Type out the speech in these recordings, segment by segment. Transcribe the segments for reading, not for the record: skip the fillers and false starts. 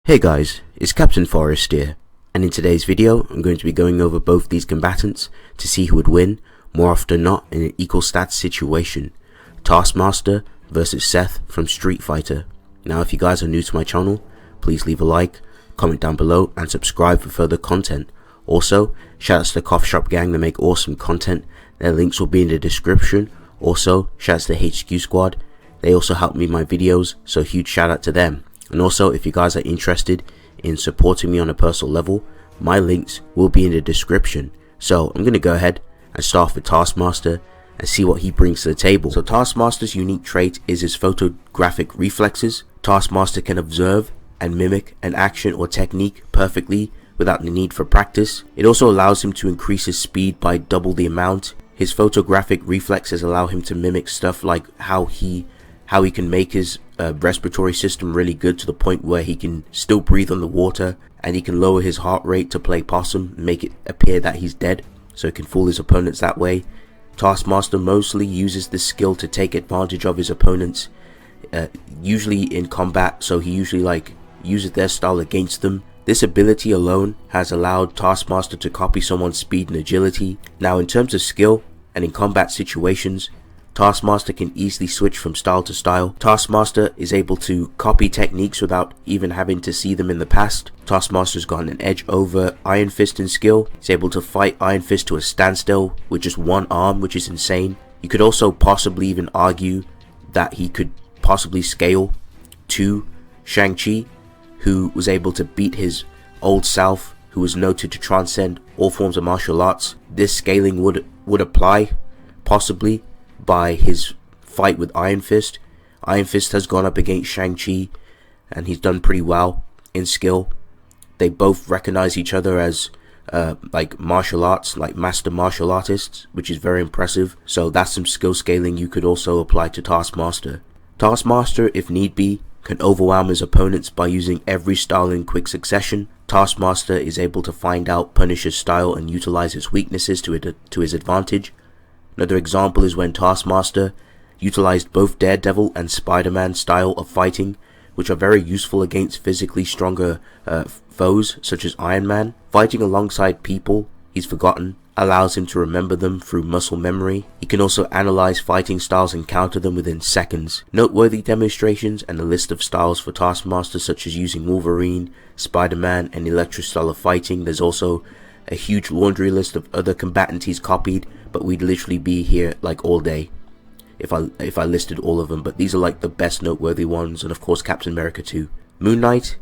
Hey guys, it's Captain Forrest here, and in today's video I'm going to be going over both these combatants to see who would win more often than not in an equal stats situation. Taskmaster versus Seth from Street Fighter. Now if you guys are new to my channel, please leave a like, comment down below and subscribe for further content. Also, shout out to the Cough Shop gang that make awesome content. Their links will be in the description. Also, shout out to the HQ squad. They also help me in my videos, so huge shout out to them. And also, if you guys are interested in supporting me on a personal level, my links will be in the description. So I'm going to go ahead and start with Taskmaster and see what he brings to the table. So Taskmaster's unique trait is his photographic reflexes. Taskmaster can observe and mimic an action or technique perfectly without the need for practice. It also allows him to increase his speed by double the amount. His photographic reflexes allow him to mimic stuff like how he can make his respiratory system really good to the point where he can still breathe on the water, and he can lower his heart rate to play possum and make it appear that he's dead, so he can fool his opponents that way. Taskmaster mostly uses this skill to take advantage of his opponents, usually in combat, so he usually uses their style against them. This ability alone has allowed Taskmaster to copy someone's speed and agility. Now in terms of skill and in combat situations, Taskmaster can easily switch from style to style. Taskmaster is able to copy techniques without even having to see them in the past. Taskmaster's got an edge over Iron Fist in skill. He's able to fight Iron Fist to a standstill with just one arm, which is insane. You could also possibly even argue that he could possibly scale to Shang-Chi, who was able to beat his old self, who was noted to transcend all forms of martial arts. This scaling would apply possibly by his fight with Iron Fist. Iron Fist has gone up against Shang-Chi and he's done pretty well in skill. They both recognize each other as martial arts, like master martial artists, which is very impressive. So that's some skill scaling you could also apply to Taskmaster. Taskmaster, if need be, can overwhelm his opponents by using every style in quick succession. Taskmaster is able to find out Punisher's style and utilize his weaknesses to his advantage. Another example is when Taskmaster utilized both Daredevil and Spider-Man style of fighting, which are very useful against physically stronger foes such as Iron Man. Fighting alongside people he's forgotten allows him to remember them through muscle memory. He can also analyze fighting styles and counter them within seconds. Noteworthy demonstrations and a list of styles for Taskmaster, such as using Wolverine, Spider-Man and Electro's style of fighting. There's also a huge laundry list of other combatants he's copied, but we'd literally be here like all day if I listed all of them, but these are like the best noteworthy ones. And of course Captain America too. Moon Knight,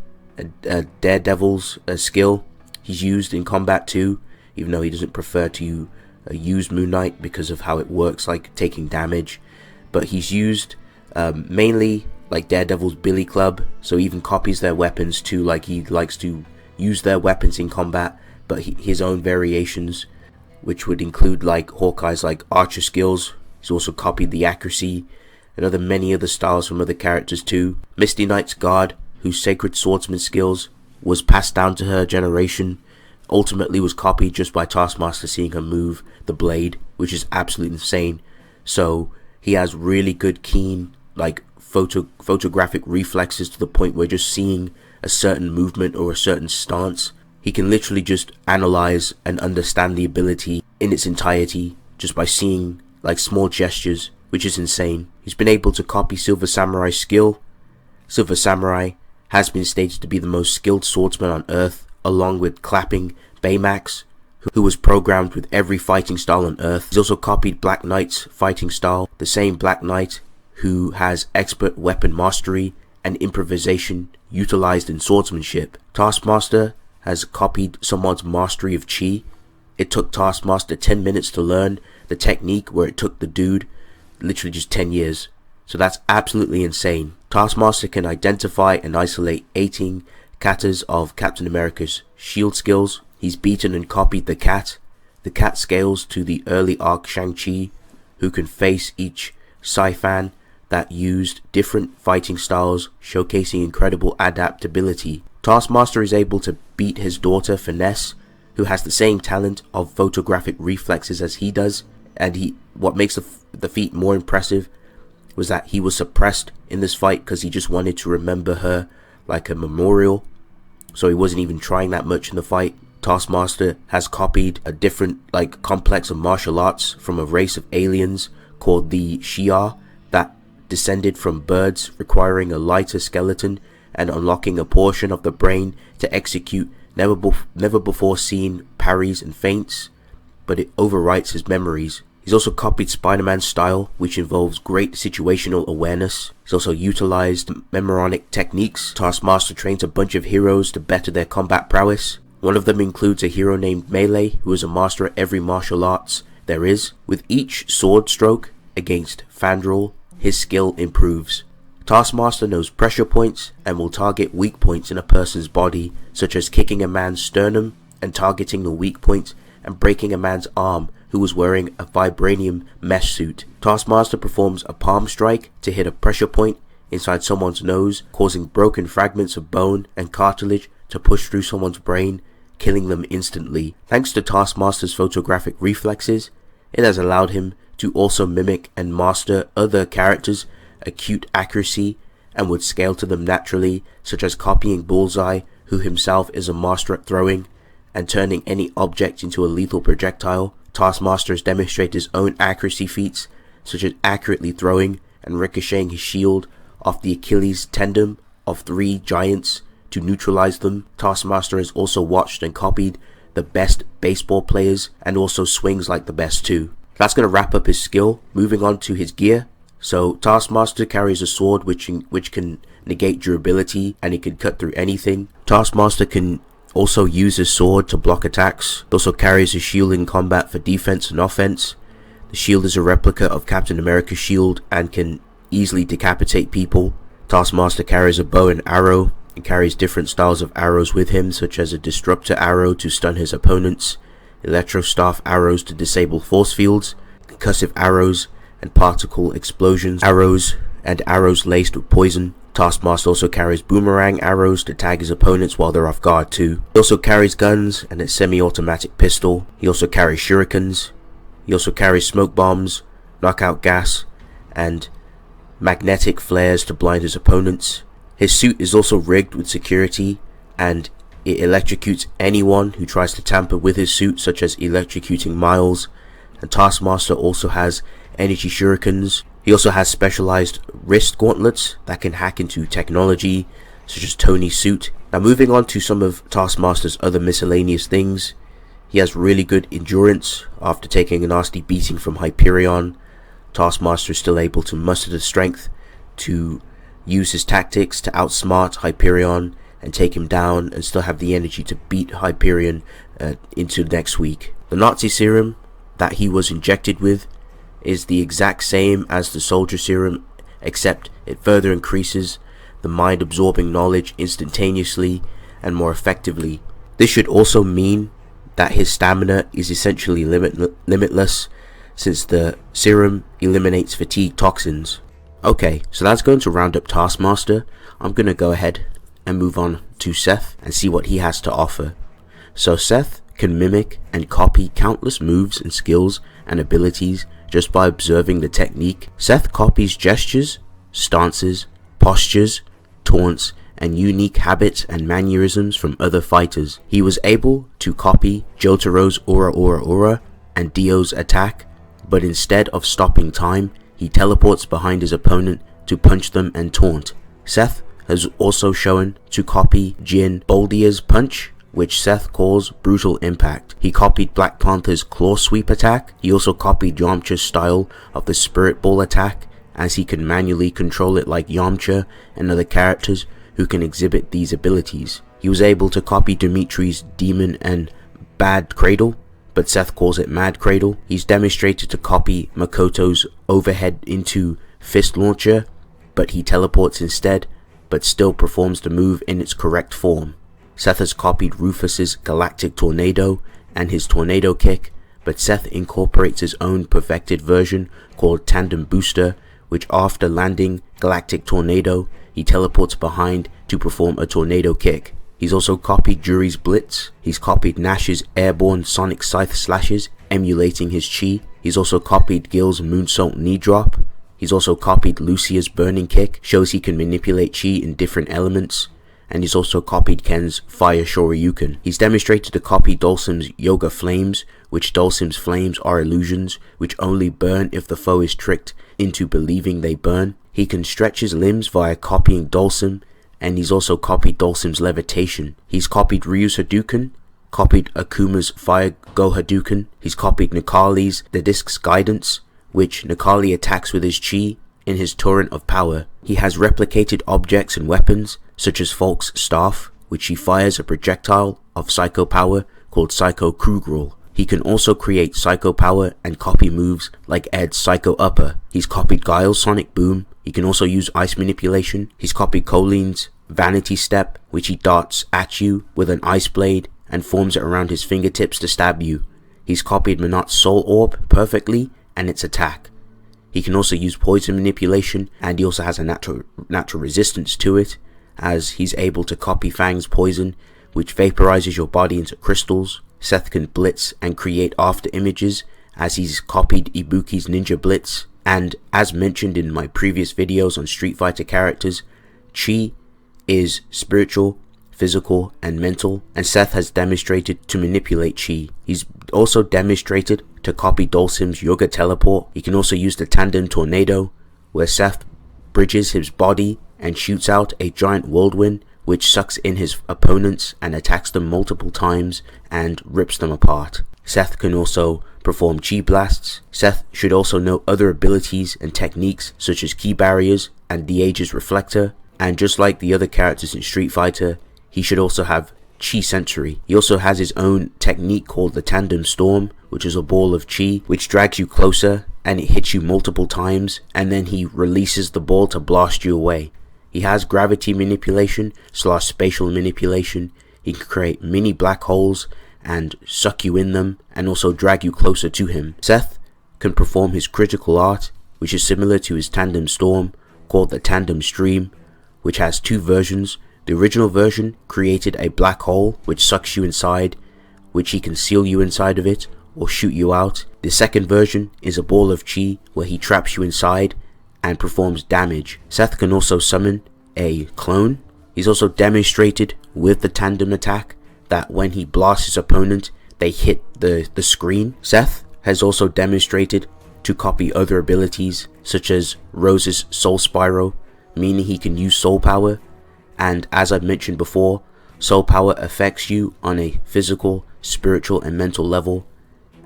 Daredevil's skill, he's used in combat too, even though he doesn't prefer to use Moon Knight because of how it works, like taking damage. But he's used mainly like Daredevil's Billy Club, so he even copies their weapons too, like he likes to use their weapons in combat, but his own variations, which would include like Hawkeye's like archer skills. He's also copied the accuracy and many other styles from other characters too. Misty Knight's guard, whose sacred swordsman skills was passed down to her generation, ultimately was copied just by Taskmaster seeing her move the blade, which is absolutely insane. So he has really good keen like photographic reflexes to the point where just seeing a certain movement or a certain stance, he can literally just analyze and understand the ability in its entirety just by seeing like small gestures, which is insane. He's been able to copy Silver Samurai's skill. Silver Samurai has been stated to be the most skilled swordsman on Earth, along with clapping Baymax, who was programmed with every fighting style on Earth. He's also copied Black Knight's fighting style, the same Black Knight who has expert weapon mastery and improvisation utilized in swordsmanship. Taskmaster has copied someone's mastery of Chi. It took Taskmaster 10 minutes to learn the technique, where it took the dude literally just 10 years. So that's absolutely insane. Taskmaster can identify and isolate 18 katas of Captain America's shield skills. He's beaten and copied the cat. The cat scales to the early arc Shang-Chi, who can face each sci-fan that used different fighting styles, showcasing incredible adaptability. Taskmaster is able to beat his daughter Finesse, who has the same talent of photographic reflexes as he does, and what makes the feat more impressive was that he was suppressed in this fight because he just wanted to remember her like a memorial. so he wasn't even trying that much in the fight. Taskmaster has copied a different complex of martial arts from a race of aliens called the Shi'ar that descended from birds, requiring a lighter skeleton and unlocking a portion of the brain to execute never before seen parries and feints, but it overwrites his memories. He's also copied Spider-Man's style, which involves great situational awareness. He's also utilized mnemonic techniques. Taskmaster trains a bunch of heroes to better their combat prowess. One of them includes a hero named Melee, who is a master at every martial arts there is. With each sword stroke against Fandral, his skill improves. Taskmaster knows pressure points and will target weak points in a person's body, such as kicking a man's sternum and targeting the weak point, and breaking a man's arm who was wearing a vibranium mesh suit. Taskmaster performs a palm strike to hit a pressure point inside someone's nose, causing broken fragments of bone and cartilage to push through someone's brain, killing them instantly. Thanks to Taskmaster's photographic reflexes, it has allowed him to also mimic and master other characters' acute accuracy and would scale to them naturally, such as copying Bullseye, who himself is a master at throwing, and turning any object into a lethal projectile. Taskmaster has demonstrated his own accuracy feats, such as accurately throwing and ricocheting his shield off the Achilles tendon of 3 giants to neutralize them. Taskmaster has also watched and copied the best baseball players and also swings like the best too. That's going to wrap up his skill. Moving on to his gear. So Taskmaster carries a sword which can negate durability, and it can cut through anything. Taskmaster can also use his sword to block attacks. He also carries a shield in combat for defense and offense. The shield is a replica of Captain America's shield and can easily decapitate people. Taskmaster carries a bow and arrow and carries different styles of arrows with him, such as a disruptor arrow to stun his opponents, electrostaff arrows to disable force fields, concussive arrows and particle explosions arrows, and arrows laced with poison. Taskmaster also carries boomerang arrows to tag his opponents while they're off guard too. He also carries guns and a semi-automatic pistol. He also carries shurikens. He also carries smoke bombs, knockout gas, and magnetic flares to blind his opponents. His suit is also rigged with security, and it electrocutes anyone who tries to tamper with his suit, such as electrocuting Miles. And Taskmaster also has energy shurikens. He also has specialized wrist gauntlets that can hack into technology, such as Tony's suit. Now moving on to some of Taskmaster's other miscellaneous things. He has really good endurance. After taking a nasty beating from Hyperion, Taskmaster is still able to muster the strength to use his tactics to outsmart Hyperion and take him down, and still have the energy to beat Hyperion into next week. The Nazi serum that he was injected with is the exact same as the soldier serum, except it further increases the mind absorbing knowledge instantaneously and more effectively. This should also mean that his stamina is essentially limitless, since the serum eliminates fatigue toxins. Okay, so that's going to round up Taskmaster. I'm going to go ahead and move on to Seth and see what he has to offer. So Seth can mimic and copy countless moves and skills and abilities just by observing the technique. Seth copies gestures, stances, postures, taunts, and unique habits and mannerisms from other fighters. He was able to copy Jotaro's Aura and Dio's attack, but instead of stopping time, he teleports behind his opponent to punch them and taunt. Seth has also shown to copy Jin Boldier's punch, which Seth calls Brutal Impact. He copied Black Panther's Claw Sweep attack. He also copied Yamcha's style of the Spirit Ball attack, as he can manually control it like Yamcha and other characters who can exhibit these abilities. He was able to copy Dimitri's Demon and Bad Cradle, but Seth calls it Mad Cradle. He's demonstrated to copy Makoto's overhead into fist launcher, but he teleports instead, but still performs the move in its correct form. Seth has copied Rufus's Galactic Tornado and his Tornado Kick, but Seth incorporates his own perfected version called Tandem Booster, which after landing Galactic Tornado, he teleports behind to perform a Tornado Kick. He's also copied Jury's Blitz. He's copied Nash's airborne Sonic Scythe Slashes, emulating his chi. He's also copied Gil's Moonsault Knee Drop. He's also copied Lucia's Burning Kick, shows he can manipulate chi in different elements. and he's also copied Ken's Fire Shoryuken. He's demonstrated to copy Dulcim's Yoga Flames, which Dulcim's flames are illusions, which only burn if the foe is tricked into believing they burn. He can stretch his limbs via copying Dulcim, and he's also copied Dulcim's Levitation. He's copied Ryu's Hadouken, copied Akuma's Fire Go Hadouken. He's copied Necalli's The Disc's Guidance, which Necalli attacks with his chi in his Torrent of Power. He has replicated objects and weapons, such as Falk's Staff, which he fires a projectile of Psycho Power called Psycho Krugrul. He can also create Psycho Power and copy moves like Ed's Psycho Upper. He's copied Guile's Sonic Boom. He can also use Ice Manipulation. He's copied Colin's Vanity Step, which he darts at you with an ice blade and forms it around his fingertips to stab you. He's copied Minot's Soul Orb perfectly and its attack. He can also use Poison Manipulation, and he also has a natural resistance to it, as he's able to copy Fang's Poison, which vaporizes your body into crystals. Seth can blitz and create after images, as he's copied Ibuki's Ninja Blitz. And as mentioned in my previous videos on Street Fighter characters, Chi is spiritual, physical, and mental, and Seth has demonstrated to manipulate Chi. He's also demonstrated to copy Dulcim's Yoga Teleport. He can also use the Tandem Tornado, where Seth bridges his body and shoots out a giant whirlwind, which sucks in his opponents and attacks them multiple times and rips them apart. Seth can also perform Chi Blasts. Seth should also know other abilities and techniques such as Key Barriers and the Aegis Reflector, and just like the other characters in Street Fighter, he should also have Chi Sensory. He also has his own technique called the Tandem Storm, which is a ball of Chi which drags you closer and it hits you multiple times, and then he releases the ball to blast you away. He has Gravity Manipulation / Spatial Manipulation. He can create mini black holes and suck you in them and also drag you closer to him. Seth can perform his Critical Art, which is similar to his Tandem Storm, called the Tandem Stream, which has two versions. The original version created a black hole which sucks you inside, which he can seal you inside of it or shoot you out. The second version is a ball of Chi where he traps you inside and performs damage. Seth can also summon a clone. He's also demonstrated with the tandem attack that when he blasts his opponent, they hit the screen. Seth has also demonstrated to copy other abilities such as Rose's Soul Spiral, meaning he can use soul power, and as I've mentioned before, soul power affects you on a physical, spiritual, and mental level.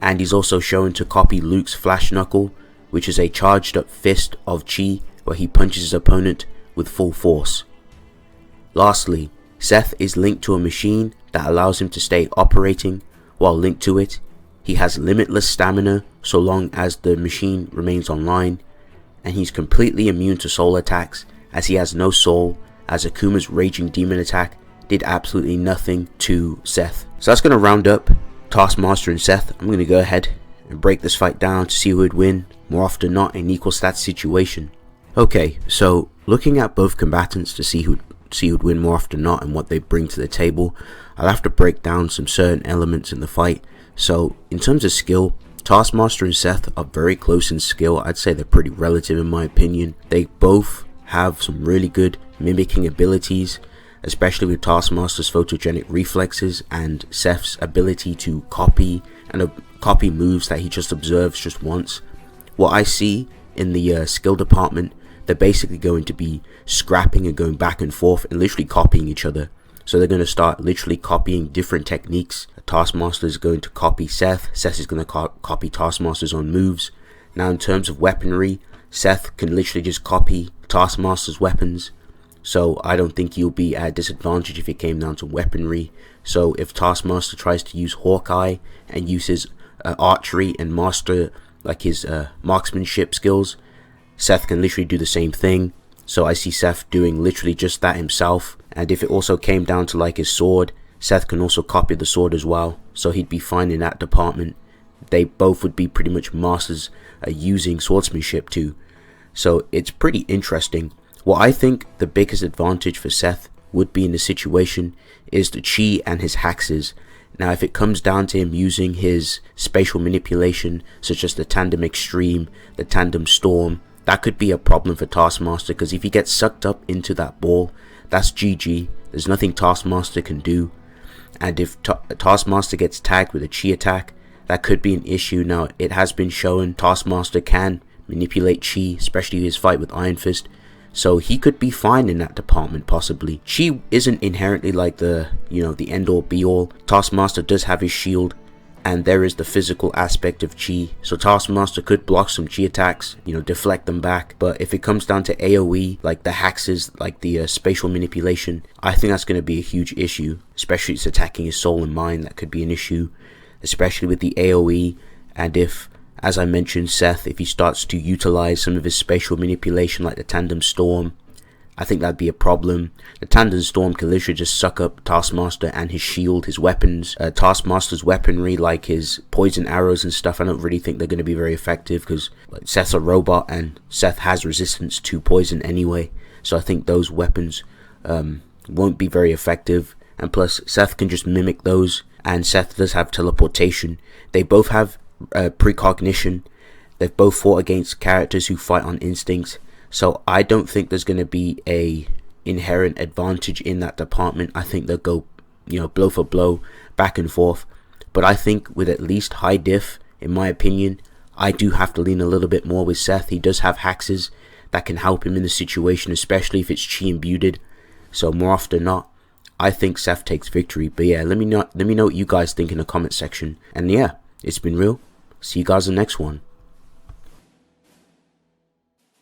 And he's also shown to copy Luke's Flash Knuckle, which is a charged up fist of Chi where he punches his opponent with full force. Lastly, Seth is linked to a machine that allows him to stay operating while linked to it. He has limitless stamina so long as the machine remains online, and he's completely immune to soul attacks as he has no soul, as Akuma's Raging Demon attack did absolutely nothing to Seth. So that's going to round up Taskmaster and Seth. I'm going to go ahead and break this fight down to see who would win, more often than not an equal stats situation. Okay, so looking at both combatants to see who'd win more often than not and what they bring to the table, I'll have to break down some certain elements in the fight. So in terms of skill, Taskmaster and Seth are very close in skill. I'd say they're pretty relative in my opinion. They both have some really good mimicking abilities, especially with Taskmaster's photogenic reflexes and Seth's ability to copy moves that he just observes just once. What I see in the skill department, they're basically going to be scrapping and going back and forth and literally copying each other. So they're going to start literally copying different techniques. Taskmaster is going to copy Seth. Seth is going to copy Taskmaster's own moves. Now in terms of weaponry, Seth can literally just copy Taskmaster's weapons. So I don't think you'll be at a disadvantage if it came down to weaponry. So if Taskmaster tries to use Hawkeye and uses archery and master like his marksmanship skills, Seth can literally do the same thing. So I see Seth doing literally just that himself. And if it also came down to like his sword, Seth can also copy the sword as well. So he'd be fine in that department. They both would be pretty much masters using swordsmanship too. So it's pretty interesting. What I think the biggest advantage for Seth would be in the situation is the chi and his hexes. Now if it comes down to him using his spatial manipulation such as the Tandem Extreme, the Tandem Storm, that could be a problem for Taskmaster, because if he gets sucked up into that ball, that's GG. There's nothing Taskmaster can do. And if Taskmaster gets tagged with a chi attack, that could be an issue. Now, it has been shown Taskmaster can manipulate chi, especially his fight with Iron Fist. So he could be fine in that department, possibly. Chi isn't inherently like the end all be all. Taskmaster does have his shield, and there is the physical aspect of chi. So Taskmaster could block some chi attacks, deflect them back. But if it comes down to AoE, like the hexes, like the spatial manipulation, I think that's going to be a huge issue. Especially if it's attacking his soul and mind, that could be an issue. Especially with the AoE, and if, as I mentioned, Seth, if he starts to utilize some of his spatial manipulation like the Tandem Storm, I think that'd be a problem. The Tandem Storm can literally just suck up Taskmaster and his shield, his weapons. Taskmaster's weaponry, like his poison arrows and stuff, I don't really think they're going to be very effective, because Seth's a robot and Seth has resistance to poison anyway. So I think those weapons won't be very effective. And plus, Seth can just mimic those, and Seth does have teleportation. They both have precognition. They've both fought against characters who fight on instincts. So I don't think there's going to be a inherent advantage in that department. I think they'll go, blow for blow, back and forth. But I think with at least high diff, in my opinion, I do have to lean a little bit more with Seth. He does have hexes that can help him in the situation, especially if it's chi imbued. So more often than not, I think Seth takes victory. But yeah, let me know what you guys think in the comment section. And yeah, it's been real. See you guys in the next one.